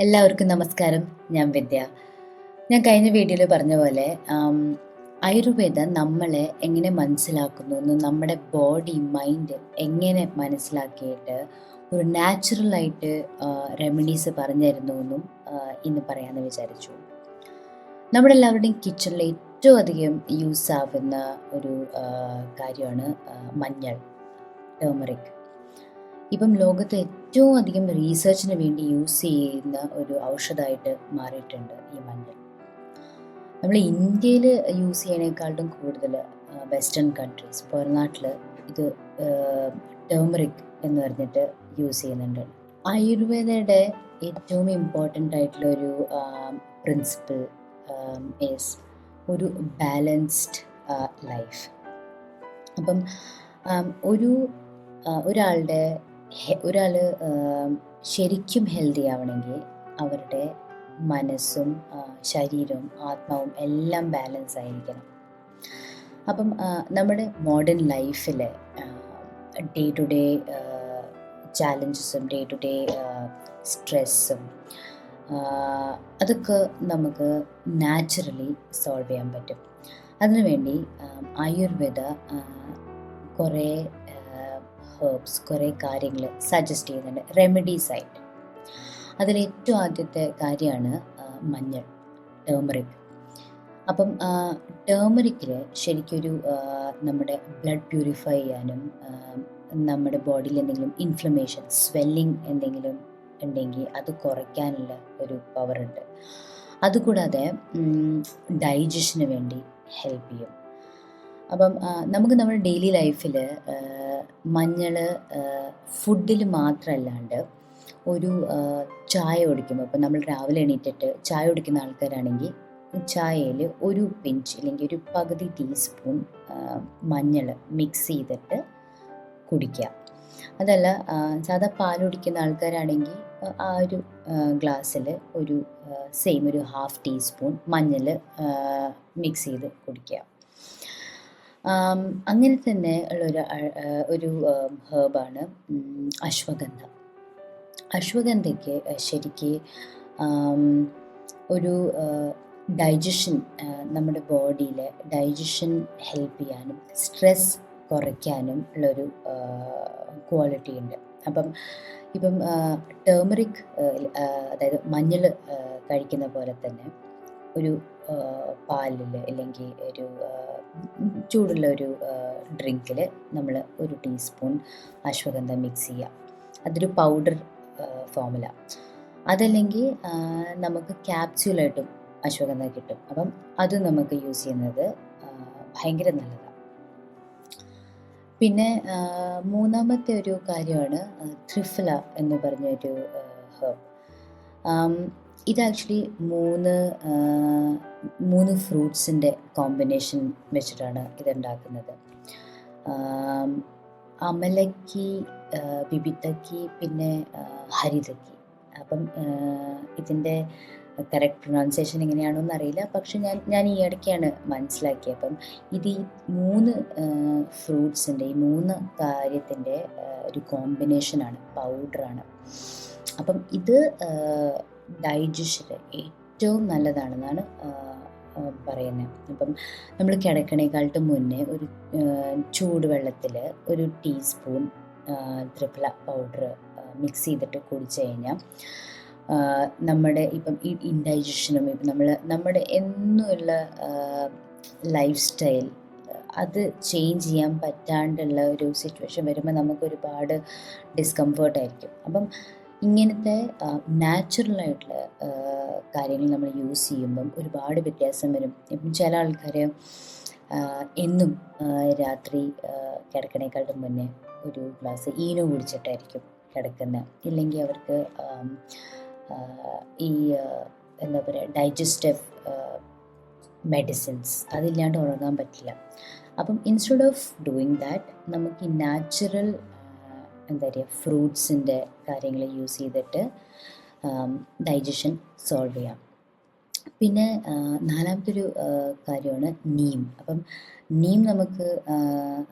എല്ലാവർക്കും നമസ്കാരം. ഞാൻ വിദ്യ. ഞാൻ കഴിഞ്ഞ വീഡിയോയിൽ പറഞ്ഞ പോലെ ആയുർവേദ നമ്മളെ എങ്ങനെ മനസ്സിലാക്കുന്നു എന്നും നമ്മുടെ ബോഡി, മൈൻഡ് എങ്ങനെ മനസ്സിലാക്കിയിട്ട് ഒരു നാച്ചുറലായിട്ട് റെമഡീസ് പറഞ്ഞു തരുന്നു എന്നും ഇന്ന് പറയാമെന്ന് വിചാരിച്ചു. നമ്മുടെ എല്ലാവരുടെയും കിച്ചണിൽ ഏറ്റവും അധികം യൂസ് ആവുന്ന ഒരു കാര്യമാണ് മഞ്ഞൾ, ടേമറിക്. ഇപ്പം ലോകത്ത് ഏറ്റവും അധികം റീസർച്ചിന് വേണ്ടി യൂസ് ചെയ്യുന്ന ഒരു ഔഷധമായിട്ട് മാറിയിട്ടുണ്ട് ഈ മഞ്ഞൾ. നമ്മൾ ഇന്ത്യയിൽ യൂസ് ചെയ്യണേക്കാളും കൂടുതൽ വെസ്റ്റേൺ കൺട്രീസ്, പുറനാട്ടിൽ ഇത് ടേമറിക് എന്ന് പറഞ്ഞിട്ട് യൂസ് ചെയ്യുന്നുണ്ട്. ആയുർവേദയുടെ ഏറ്റവും ഇമ്പോർട്ടൻ്റ് ആയിട്ടുള്ള ഒരു പ്രിൻസിപ്പിൾ ഈസ് ഒരു ബാലൻസ്ഡ് ലൈഫ്. അപ്പം ഒരാൾ ശരിക്കും ഹെൽത്തി ആവണമെങ്കിൽ അവരുടെ മനസ്സും ശരീരവും ആത്മാവും എല്ലാം ബാലൻസ് ആയിരിക്കണം. അപ്പം നമ്മുടെ മോഡേൺ ലൈഫിൽ ഡേ ടു ഡേ ചാലഞ്ചസും ഡേ ടു ഡേ സ്ട്രെസ്സും അതൊക്കെ നമുക്ക് നാച്ചുറലി സോൾവ് ചെയ്യാൻ പറ്റും. അതിനുവേണ്ടി ആയുർവേദ കുറേ ഹെർബ്സ്, കുറേ കാര്യങ്ങൾ സജസ്റ്റ് ചെയ്യുന്നുണ്ട് റെമഡീസ് ആയിട്ട്. അതിലേറ്റവും ആദ്യത്തെ കാര്യമാണ് മഞ്ഞൾ, ടേമറിക്. അപ്പം ടേമറിക്കിൽ ശരിക്കൊരു നമ്മുടെ ബ്ലഡ് പ്യൂരിഫൈ ചെയ്യാനും നമ്മുടെ ബോഡിയിൽ എന്തെങ്കിലും ഇൻഫ്ലമേഷൻ, സ്വെല്ലിങ് എന്തെങ്കിലും ഉണ്ടെങ്കിൽ അത് കുറയ്ക്കാനുള്ള ഒരു പവറുണ്ട്. അതുകൂടാതെ ഡൈജഷന് വേണ്ടി ഹെൽപ്പ് ചെയ്യും. അപ്പം നമുക്ക് നമ്മുടെ ഡെയിലി ലൈഫിൽ മഞ്ഞൾ ഫുഡിൽ മാത്രമല്ലാണ്ട് ഒരു ചായ കുടിക്കുമ്പോൾ, ഇപ്പം നമ്മൾ രാവിലെ എണീറ്റിട്ട് ചായ കുടിക്കുന്ന ആൾക്കാരാണെങ്കിൽ ചായയിൽ ഒരു പിഞ്ച് അല്ലെങ്കിൽ ഒരു പകുതി ടീസ്പൂൺ മഞ്ഞൾ മിക്സ് ചെയ്തിട്ട് കുടിക്കുക. അതല്ല സാധാ പാൽ കുടിക്കുന്ന ആൾക്കാരാണെങ്കിൽ ആ ഒരു ഗ്ലാസ്സിൽ ഒരു സെയിം ഒരു ഹാഫ് ടീസ്പൂൺ മഞ്ഞൾ മിക്സ് ചെയ്ത് കുടിക്കുക. അങ്ങനെ തന്നെ ഉള്ളൊരു ഒരു ഹേർബാണ് അശ്വഗന്ധ. അശ്വഗന്ധയ്ക്ക് ശരിക്ക് ഒരു ഡൈജഷൻ, നമ്മുടെ ബോഡിയിലെ ഡൈജഷൻ ഹെൽപ്പ് ചെയ്യാനും സ്ട്രെസ് കുറയ്ക്കാനും ഉള്ളൊരു ക്വാളിറ്റി ഉണ്ട്. ഇപ്പം ടേമറിക്, അതായത് മഞ്ഞൾ കഴിക്കുന്ന പോലെ തന്നെ ഒരു പാലിൽ അല്ലെങ്കിൽ ഒരു ചൂടുള്ള ഒരു ഡ്രിങ്കിൽ നമ്മൾ ഒരു ടീസ്പൂൺ അശ്വഗന്ധ മിക്സ് ചെയ്യുക. അതൊരു പൗഡർ ഫോമില. അതല്ലെങ്കിൽ നമുക്ക് ക്യാപ്സ്യൂളായിട്ടും അശ്വഗന്ധ കിട്ടും. അപ്പം അത് നമുക്ക് യൂസ് ചെയ്യുന്നത് ഭയങ്കര നല്ലതാണ്. പിന്നെ മൂന്നാമത്തെ ഒരു കാര്യമാണ് ത്രിഫല എന്ന് പറഞ്ഞൊരു ഹെർബ്. ഇത് ആക്ച്വലി മൂന്ന് ഫ്രൂട്ട്സിൻ്റെ കോമ്പിനേഷൻ വെച്ചിട്ടാണ് ഇതുണ്ടാക്കുന്നത്. അമലക്കി, ബിബിത്തക്കി, പിന്നെ ഹരിതക്കി. അപ്പം ഇതിൻ്റെ കറക്റ്റ് പ്രൊനൗൺസിയേഷൻ എങ്ങനെയാണെന്ന് അറിയില്ല, പക്ഷെ ഞാൻ ഈ ഇടയ്ക്കാണ് മനസ്സിലാക്കിയത്. അപ്പം ഇത് ഈ മൂന്ന് ഫ്രൂട്ട്സിൻ്റെ, ഈ മൂന്ന് കാര്യത്തിൻ്റെ ഒരു കോമ്പിനേഷനാണ്, പൗഡറാണ്. അപ്പം ഇത് ഡൈജഷന് ഏറ്റവും നല്ലതാണെന്നാണ് പറയുന്നത്. അപ്പം നമ്മൾ കിടക്കണേക്കാളും മുന്നേ ഒരു ചൂടുവെള്ളത്തിൽ ഒരു ടീസ്പൂൺ ത്രിഫല പൗഡർ മിക്സ് ചെയ്തിട്ട് കുടിച്ചു കഴിഞ്ഞാൽ നമ്മുടെ ഇപ്പം ഈ ഇൻഡൈജഷനും ഇപ്പം നമ്മുടെ എന്നുള്ള ലൈഫ് സ്റ്റൈൽ അത് ചേഞ്ച് ചെയ്യാൻ പറ്റാണ്ടുള്ള ഒരു സിറ്റുവേഷൻ വരുമ്പോൾ നമുക്ക് ഒരുപാട് ഡിസ്കംഫേർട്ടായിരിക്കും. അപ്പം ഇങ്ങനത്തെ നാച്ചുറലായിട്ടുള്ള കാര്യങ്ങൾ നമ്മൾ യൂസ് ചെയ്യുമ്പം ഒരുപാട് വ്യത്യാസം വരും. ഇപ്പം ചില ആൾക്കാർ എന്നും രാത്രി കിടക്കണേക്കാളും മുന്നേ ഒരു ഗ്ലാസ് ഈനോ കുടിച്ചിട്ടായിരിക്കും കിടക്കുന്നത്. ഇല്ലെങ്കിൽ അവർക്ക് ഈ എന്താ പറയുക, ഡൈജസ്റ്റീവ് മെഡിസിൻസ് അതില്ലാണ്ട് ഉറങ്ങാൻ പറ്റില്ല. അപ്പം ഇൻസ്റ്റെഡ് ഓഫ് ഡൂയിങ് ദാറ്റ് നമുക്ക് ഈ നാച്ചുറൽ എന്താ പറയുക, ഫ്രൂട്ട്സിൻ്റെ കാര്യങ്ങൾ യൂസ് ചെയ്തിട്ട് ഡൈജഷൻ സോൾവ് ചെയ്യാം. പിന്നെ നാലാമത്തൊരു കാര്യമാണ് നീം. അപ്പം നീം നമുക്ക്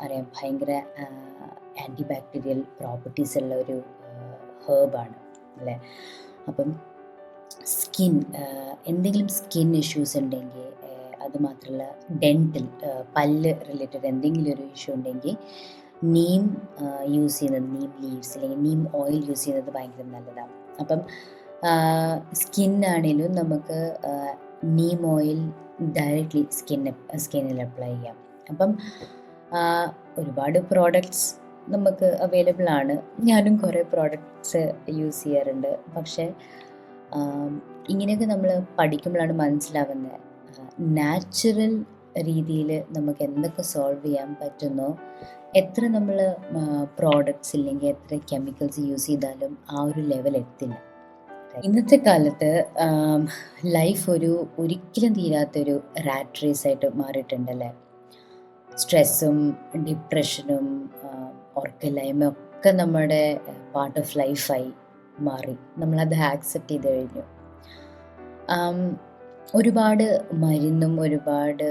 അറിയാം, ഭയങ്കര ആൻറ്റി ബാക്ടീരിയൽ പ്രോപ്പർട്ടീസ് ഉള്ള ഒരു ഹേർബാണ് അല്ലേ. അപ്പം സ്കിൻ എന്തെങ്കിലും സ്കിൻ ഇഷ്യൂസ് ഉണ്ടെങ്കിൽ, അതുമാത്രമല്ല ഡെൻറ്റൽ പല്ല് റിലേറ്റഡ് എന്തെങ്കിലും ഒരു ഇഷ്യൂ ഉണ്ടെങ്കിൽ നീം യൂസ് ചെയ്യുന്നത്, നീം ലീവ്സ് അല്ലെങ്കിൽ നീം ഓയിൽ യൂസ് ചെയ്യുന്നത് ഭയങ്കര നല്ലതാണ്. അപ്പം സ്കിന്നാണേലും നമുക്ക് നീം ഓയിൽ ഡയറക്റ്റ്ലി സ്കിന്നിൽ അപ്ലൈ ചെയ്യാം. അപ്പം ഒരുപാട് പ്രോഡക്ട്സ് നമുക്ക് അവൈലബിൾ ആണ്. ഞാനും കുറേ പ്രോഡക്ട്സ് യൂസ് ചെയ്യാറുണ്ട്. പക്ഷേ ഇങ്ങനെയൊക്കെ നമ്മൾ പഠിക്കുമ്പോഴാണ് മനസ്സിലാവുന്നത് നാച്ചുറൽ രീതിയിൽ നമുക്ക് എന്തൊക്കെ സോൾവ് ചെയ്യാൻ പറ്റുന്നോ, എത്ര നമ്മൾ പ്രോഡക്ട്സ് ഇല്ലെങ്കിൽ എത്ര കെമിക്കൽസ് യൂസ് ചെയ്താലും ആ ഒരു ലെവൽ എത്തില്ല. ഇന്നത്തെ കാലത്ത് ലൈഫ് ഒരിക്കലും തീരാത്തൊരു റാറ്റ് റേസ് ആയിട്ട് മാറിയിട്ടുണ്ടല്ലേ. സ്ട്രെസ്സും ഡിപ്രഷനും ഉറക്കമില്ലായ്മ ഒക്കെ നമ്മുടെ പാർട്ട് ഓഫ് ലൈഫായി മാറി. നമ്മളത് ആക്സെപ്റ്റ് ചെയ്ത് കഴിഞ്ഞു. ഒരുപാട് മരുന്നും ഒരുപാട്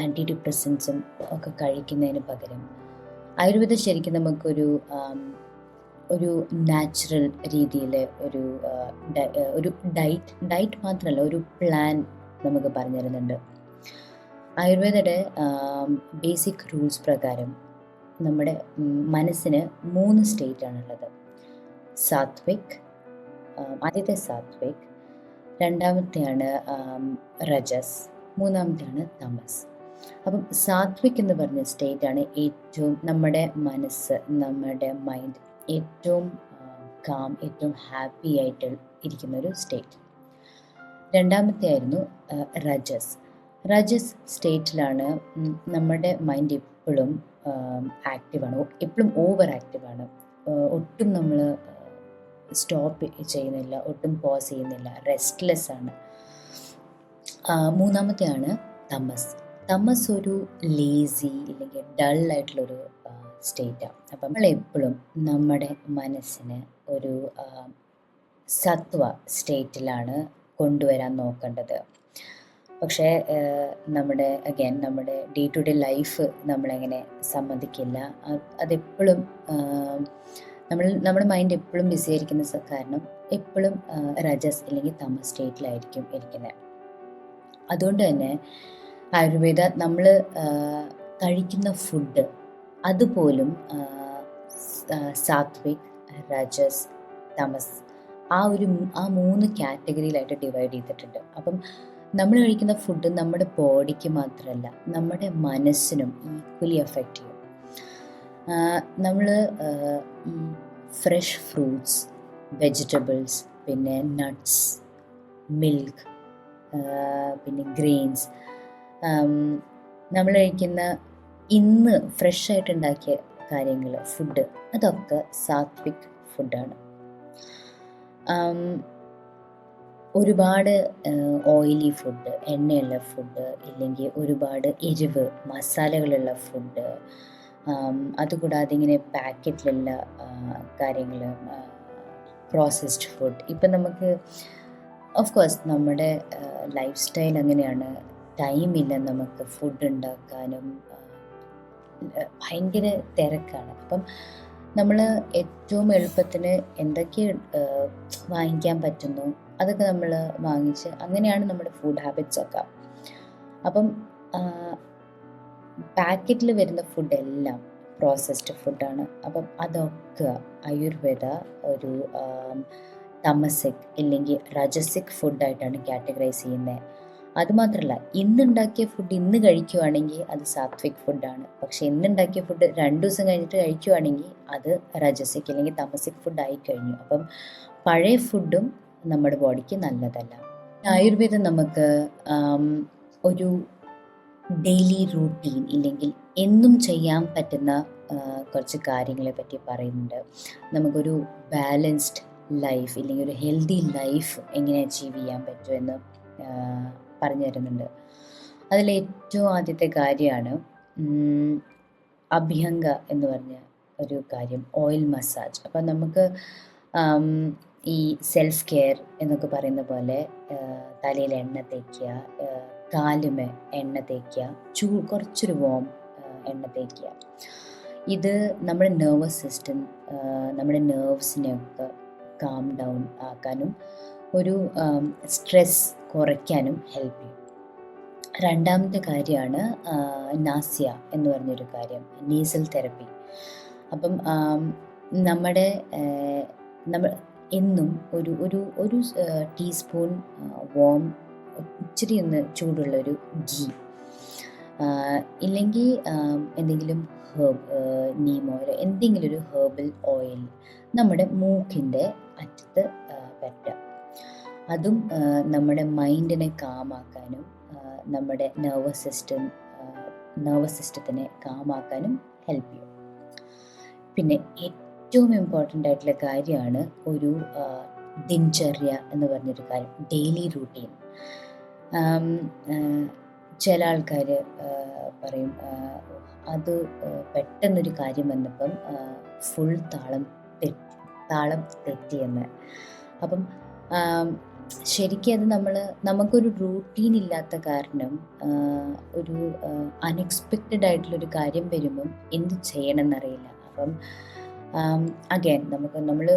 ആൻറ്റി ഡിപ്രസൻസും ഒക്കെ കഴിക്കുന്നതിന് പകരം ആയുർവേദം ശരിക്കും നമുക്കൊരു നാച്ചുറൽ രീതിയിൽ ഒരു ഡയറ്റ് മാത്രമല്ല, ഒരു പ്ലാൻ നമുക്ക് പറഞ്ഞു തരുന്നുണ്ട്. ആയുർവേദയുടെ ബേസിക് റൂൾസ് പ്രകാരം നമ്മുടെ മനസ്സിന് 3 സ്റ്റേറ്റ് ആണുള്ളത്. സാത്വിക്, ആദ്യത്തെ സാത്വിക്, രണ്ടാമത്തെയാണ് രജസ്, മൂന്നാമത്തെയാണ് തമസ്. അപ്പം സാത്വിക് എന്ന് പറഞ്ഞ സ്റ്റേറ്റാണ് ഏറ്റവും നമ്മുടെ മനസ്സ്, നമ്മുടെ മൈൻഡ് ഏറ്റവും കാം, ഏറ്റവും ഹാപ്പി ആയിട്ട് ഇരിക്കുന്ന ഒരു സ്റ്റേറ്റ്. രണ്ടാമത്തെ ആയിരുന്നു രജസ് സ്റ്റേറ്റിലാണ് നമ്മുടെ മൈൻഡ് എപ്പോഴും ആക്റ്റീവാണ്, എപ്പോഴും ഓവർ ആക്റ്റീവാണ്. ഒട്ടും നമ്മൾ സ്റ്റോപ്പ് ചെയ്യുന്നില്ല, ഒട്ടും പോസ് ചെയ്യുന്നില്ല, റെസ്റ്റ്ലെസ് ആണ്. മൂന്നാമത്തെയാണ് തമസ് ഒരു ലേസി അല്ലെങ്കിൽ ഡൾ ആയിട്ടുള്ളൊരു സ്റ്റേറ്റാണ്. അപ്പം നമ്മളെപ്പോഴും നമ്മുടെ മനസ്സിനെ ഒരു സത്വ സ്റ്റേറ്റിലാണ് കൊണ്ടുവരാൻ നോക്കേണ്ടത്. പക്ഷേ നമ്മുടെ ഡേ ടു ഡേ ലൈഫ് നമ്മളെങ്ങനെ സമ്മതിക്കില്ല. അതെപ്പോഴും നമ്മുടെ മൈൻഡ് എപ്പോഴും ബിസി ആയിരിക്കുന്ന കാരണം എപ്പോഴും രജസ് അല്ലെങ്കിൽ തമസ് സ്റ്റേറ്റിലായിരിക്കും ഇരിക്കുന്നത്. അതുകൊണ്ട് തന്നെ ആയുർവേദ നമ്മൾ കഴിക്കുന്ന ഫുഡ് അതുപോലും സാത്വിക്, രജസ്, തമസ് ആ 3 കാറ്റഗറിയിലായിട്ട് ഡിവൈഡ് ചെയ്തിട്ടുണ്ട്. അപ്പം നമ്മൾ കഴിക്കുന്ന ഫുഡ് നമ്മുടെ ബോഡിക്ക് മാത്രമല്ല നമ്മുടെ മനസ്സിനും ഈക്വലി എഫക്റ്റ് ചെയ്യും. നമ്മൾ ഈ ഫ്രഷ് ഫ്രൂട്ട്സ്, വെജിറ്റബിൾസ്, പിന്നെ നട്ട്സ്, മിൽക്ക്, പിന്നെ ഗ്രെയിൻസ്, നമ്മൾ കഴിക്കുന്ന ഇന്ന് ഫ്രഷ് ആയിട്ടുണ്ടാക്കിയ കാര്യങ്ങൾ, ഫുഡ്, അതൊക്കെ സാത്വിക് ഫുഡാണ്. ഒരുപാട് ഓയിലി ഫുഡ്, എണ്ണയുള്ള ഫുഡ്, ഇല്ലെങ്കിൽ ഒരുപാട് എരിവ് മസാലകളുള്ള ഫുഡ്, അതുകൂടാതെ ഇങ്ങനെ പാക്കറ്റിലുള്ള കാര്യങ്ങൾ, പ്രോസസ്ഡ് ഫുഡ്. ഇപ്പം നമുക്ക് ഓഫ് കോഴ്സ് നമ്മുടെ ലൈഫ് സ്റ്റൈൽ അങ്ങനെയാണ്, ടൈമില്ല നമുക്ക് ഫുഡ് ഉണ്ടാക്കാനും, ഭയങ്കര തിരക്കാണ്. അപ്പം നമ്മൾ ഏറ്റവും എളുപ്പത്തിന് എന്തൊക്കെ വാങ്ങിക്കാൻ പറ്റുന്നു അതൊക്കെ നമ്മൾ വാങ്ങിച്ച്, അങ്ങനെയാണ് നമ്മുടെ ഫുഡ് ഹാബിറ്റ്സ് ഒക്കെ. അപ്പം പാക്കറ്റിൽ വരുന്ന ഫുഡെല്ലാം പ്രോസസ്ഡ് ഫുഡാണ്. അപ്പം അതൊക്കെ ആയുർവേദ ഒരു തമസിക് ഇല്ലെങ്കിൽ രജസിക് ഫുഡായിട്ടാണ് കാറ്റഗറൈസ് ചെയ്യുന്നത്. അതുമാത്രമല്ല, ഇന്നുണ്ടാക്കിയ ഫുഡ് ഇന്ന് കഴിക്കുവാണെങ്കിൽ അത് സാത്വിക് ഫുഡാണ്. പക്ഷേ ഇന്നുണ്ടാക്കിയ ഫുഡ് 2 ദിവസം കഴിഞ്ഞിട്ട് കഴിക്കുവാണെങ്കിൽ അത് രജസിക് അല്ലെങ്കിൽ തമസിക് ഫുഡായി കഴിഞ്ഞു. അപ്പം പഴയ ഫുഡും നമ്മുടെ ബോഡിക്ക് നല്ലതല്ല. ആയുർവേദം നമുക്ക് ഒരു ഡെയിലി റൂട്ടീൻ ഇല്ലെങ്കിൽ എന്നും ചെയ്യാൻ പറ്റുന്ന കുറച്ച് കാര്യങ്ങളെ പറ്റി പറയുന്നുണ്ട്. നമുക്കൊരു ബാലൻസ്ഡ് ലൈഫ് ഇല്ലെങ്കിൽ ഒരു ഹെൽത്തി ലൈഫ് എങ്ങനെ അച്ചീവ് ചെയ്യാൻ പറ്റുമെന്ന് പറഞ്ഞു തരുന്നുണ്ട്. അതിലേറ്റവും ആദ്യത്തെ കാര്യമാണ് അഭ്യംഗ എന്ന് പറഞ്ഞ ഒരു കാര്യം, ഓയിൽ മസാജ്. അപ്പം നമുക്ക് ഈ സെൽഫ് കെയർ എന്നൊക്കെ പറയുന്ന പോലെ തലയിൽ എണ്ണ തേക്കുക, കാലുമേ എണ്ണ തേക്കുക, കുറച്ചൊരു വോം എണ്ണ തേക്കുക. ഇത് നമ്മുടെ നെർവസ് സിസ്റ്റം, നമ്മുടെ നെർവ്സിനെയൊക്കെ കാം ഡൗൺ ആക്കാനും ഒരു സ്ട്രെസ് കുറയ്ക്കാനും ഹെൽപ്പ് ചെയ്യും. രണ്ടാമത്തെ കാര്യമാണ് നാസിയ എന്ന് പറഞ്ഞൊരു കാര്യം, നേസൽ തെറപ്പി. അപ്പം നമ്മുടെ നമ്മൾ എന്നും ഒരു ഒരു ഒരു ടീസ്പൂൺ വാം, ഇച്ചിരി ഒന്ന് ചൂടുള്ളൊരു ഗീ, ഇല്ലെങ്കിൽ എന്തെങ്കിലും നീം ഓയിൽ, എന്തെങ്കിലും ഒരു ഹെർബൽ ഓയിൽ നമ്മുടെ മൂക്കിൻ്റെ അറ്റത്ത് പറ്റുക. അതും നമ്മുടെ മൈൻഡിനെ കാമാക്കാനും നമ്മുടെ നെർവസ് സിസ്റ്റത്തിനെ കാമാക്കാനും ഹെൽപ്പ് ചെയ്യും. പിന്നെ ഏറ്റവും ഇമ്പോർട്ടൻ്റ് ആയിട്ടുള്ള കാര്യമാണ് ഒരു ദിനചര്യ എന്ന് പറഞ്ഞൊരു കാര്യം, ഡെയിലി റൂട്ടീൻ. ചില ആൾക്കാർ പറയും അത് പെട്ടെന്നൊരു കാര്യം വന്നപ്പം ഫുൾ താളം തെറ്റിയെന്ന്. അപ്പം ശരിക്കും അത് നമുക്കൊരു റൂട്ടീൻ ഇല്ലാത്ത കാരണം ഒരു അൺഎക്സ്പെക്റ്റഡ് ആയിട്ടുള്ളൊരു കാര്യം വരുമ്പം എന്ത് ചെയ്യണമെന്നറിയില്ല. അപ്പം അഗൈൻ നമ്മൾ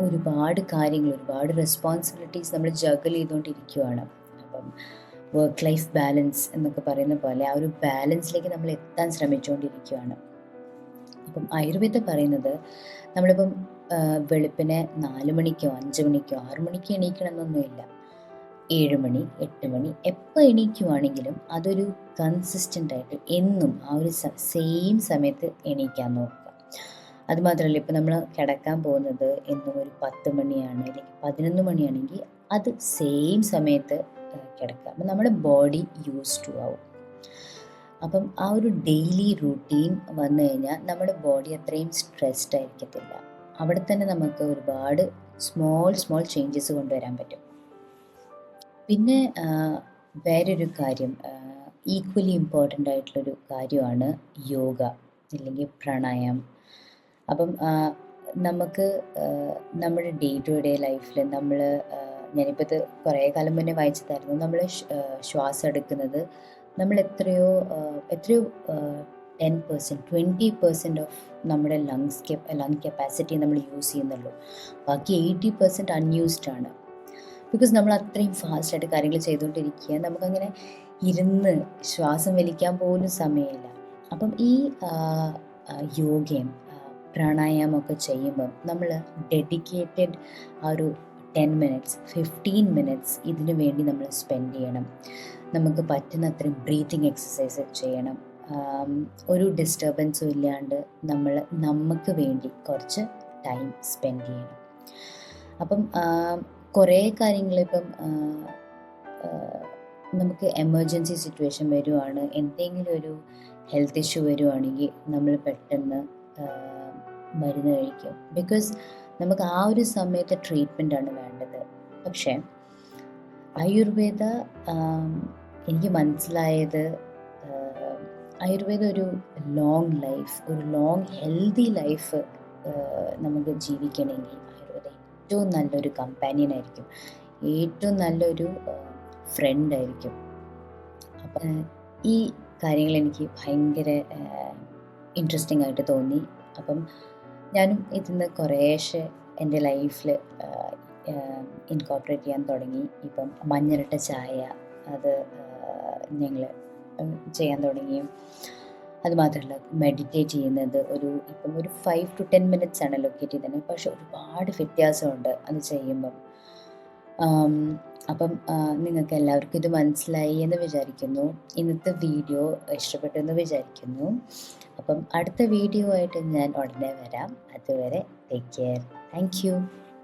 ഒരുപാട് കാര്യങ്ങൾ, ഒരുപാട് റെസ്പോൺസിബിലിറ്റീസ് നമ്മൾ ജഗിൾ ചെയ്തുകൊണ്ടിരിക്കുകയാണ്. അപ്പം വർക്ക് ലൈഫ് ബാലൻസ് എന്നൊക്കെ പറയുന്ന പോലെ ആ ഒരു ബാലൻസിലേക്ക് നമ്മൾ എത്താൻ ശ്രമിച്ചുകൊണ്ടിരിക്കുകയാണ്. അപ്പം ആയുർവേദം പറയുന്നത് നമ്മളിപ്പം വെളുപ്പിനെ 4 മണിക്കോ 5 മണിക്കോ 6 മണിക്കോ എണീക്കണമെന്നൊന്നുമില്ല. 7 മണി 8 മണി എപ്പോൾ എണീക്കുവാണെങ്കിലും അതൊരു കൺസിസ്റ്റൻ്റ് ആയിട്ട് എന്നും ആ ഒരു സെയിം സമയത്ത് എണീക്കാൻ നോക്കുക. അതുമാത്രമല്ല, ഇപ്പം നമ്മൾ കിടക്കാൻ പോകുന്നത് എന്നും ഒരു 10 മണിയാണ് അല്ലെങ്കിൽ 11 മണിയാണെങ്കിൽ അത് സെയിം സമയത്ത് കിടക്കുക. അപ്പം നമ്മുടെ ബോഡി യൂസ് ടു ആവും. അപ്പം ആ ഒരു ഡെയിലി റൂട്ടീൻ വന്നു കഴിഞ്ഞാൽ നമ്മുടെ ബോഡി അത്രയും സ്ട്രെസ്ഡ് ആയിരിക്കത്തില്ല. അവിടെ തന്നെ നമുക്ക് ഒരുപാട് സ്മോൾ ചേഞ്ചസ് കൊണ്ടുവരാൻ പറ്റും. പിന്നെ വേറൊരു കാര്യം, ഈക്വലി ഇമ്പോർട്ടൻ്റ് ആയിട്ടുള്ളൊരു കാര്യമാണ് യോഗ അല്ലെങ്കിൽ പ്രാണായാമം. അപ്പം നമുക്ക് നമ്മുടെ ഡേ ടു ഡേ ലൈഫിൽ ഞാനിപ്പോൾ ഇത് കുറേ കാലം മുന്നേ വായിച്ചതായിരുന്നു, നമ്മൾ ശ്വാസം എടുക്കുന്നത് നമ്മൾ എത്രയോ 10%, 20% ഓഫ് നമ്മുടെ ലങ് കപ്പാസിറ്റി നമ്മൾ യൂസ് ചെയ്യുന്നുള്ളൂ. ബാക്കി 80% അൺയൂസ്ഡ് ആണ്. ബിക്കോസ് നമ്മൾ അത്രയും ഫാസ്റ്റായിട്ട് കാര്യങ്ങൾ ചെയ്തുകൊണ്ടിരിക്കുക, നമുക്കങ്ങനെ ഇരുന്ന് ശ്വാസം വലിക്കാൻ പോലും സമയമില്ല. അപ്പം ഈ യോഗയും പ്രാണായാമമൊക്കെ ചെയ്യുമ്പം നമ്മൾ ഡെഡിക്കേറ്റഡ് ആ ഒരു 10 minutes 15 minutes ഇതിനു വേണ്ടി നമ്മൾ സ്പെൻഡ് ചെയ്യണം. നമുക്ക് പറ്റുന്ന അത്രയും ബ്രീത്തിങ് എക്സസൈസ് ചെയ്യണം. ഒരു ഡിസ്റ്റർബൻസും ഇല്ലാണ്ട് നമുക്ക് വേണ്ടി കുറച്ച് ടൈം സ്പെൻഡ് ചെയ്യണം. അപ്പം കുറേ കാര്യങ്ങൾ ഇപ്പം നമുക്ക് എമർജൻസി സിറ്റുവേഷൻ വരുവാണ്, എന്തെങ്കിലും ഒരു ഹെൽത്ത് ഇഷ്യൂ വരുവാണെങ്കിൽ നമ്മൾ പെട്ടെന്ന് മരുന്ന് കഴിക്കും. ബിക്കോസ് നമുക്ക് ആ ഒരു സമയത്ത് ട്രീറ്റ്മെൻറ്റാണ് വേണ്ടത്. പക്ഷേ ആയുർവേദ എനിക്ക് മനസ്സിലായത്, ആയുർവേദ ഒരു ലോങ് ലൈഫ്, ഒരു ലോങ് ഹെൽത്തി ലൈഫ് നമുക്ക് ജീവിക്കണമെങ്കിൽ ആയുർവേദ ഏറ്റവും നല്ലൊരു കമ്പാനിയനായിരിക്കും, ഏറ്റവും നല്ലൊരു ഫ്രണ്ടായിരിക്കും. അപ്പം ഈ കാര്യങ്ങൾ എനിക്ക് ഭയങ്കര ഇൻട്രസ്റ്റിംഗ് ആയിട്ട് തോന്നി. അപ്പം ഞാനും ഇതിന്ന് കുറേശ്ശെ എൻ്റെ ലൈഫിൽ ഇൻകോർപ്പറേറ്റ് ചെയ്യാൻ തുടങ്ങി. ഇപ്പം മഞ്ഞളിട്ട ചായ അത് ഞങ്ങൾ ചെയ്യാൻ തുടങ്ങി. അതുമാത്രമല്ല, മെഡിറ്റേറ്റ് ചെയ്യുന്നത് ഇപ്പം ഒരു 5 to 10 minutes ആണ് ലൊക്കേറ്റ് ചെയ്തത്, പക്ഷെ ഒരുപാട് വ്യത്യാസമുണ്ട് അത് ചെയ്യുമ്പം. അപ്പം നിങ്ങൾക്ക് എല്ലാവർക്കും ഇത് മനസ്സിലായി എന്ന് വിചാരിക്കുന്നു. ഇന്നത്തെ വീഡിയോ ഇഷ്ടപ്പെട്ടു എന്ന് വിചാരിക്കുന്നു. അപ്പം അടുത്ത വീഡിയോ ആയിട്ട് ഞാൻ ഉടനെ വരാം. അതുവരെ ടേക്ക് കെയർ. Thank you.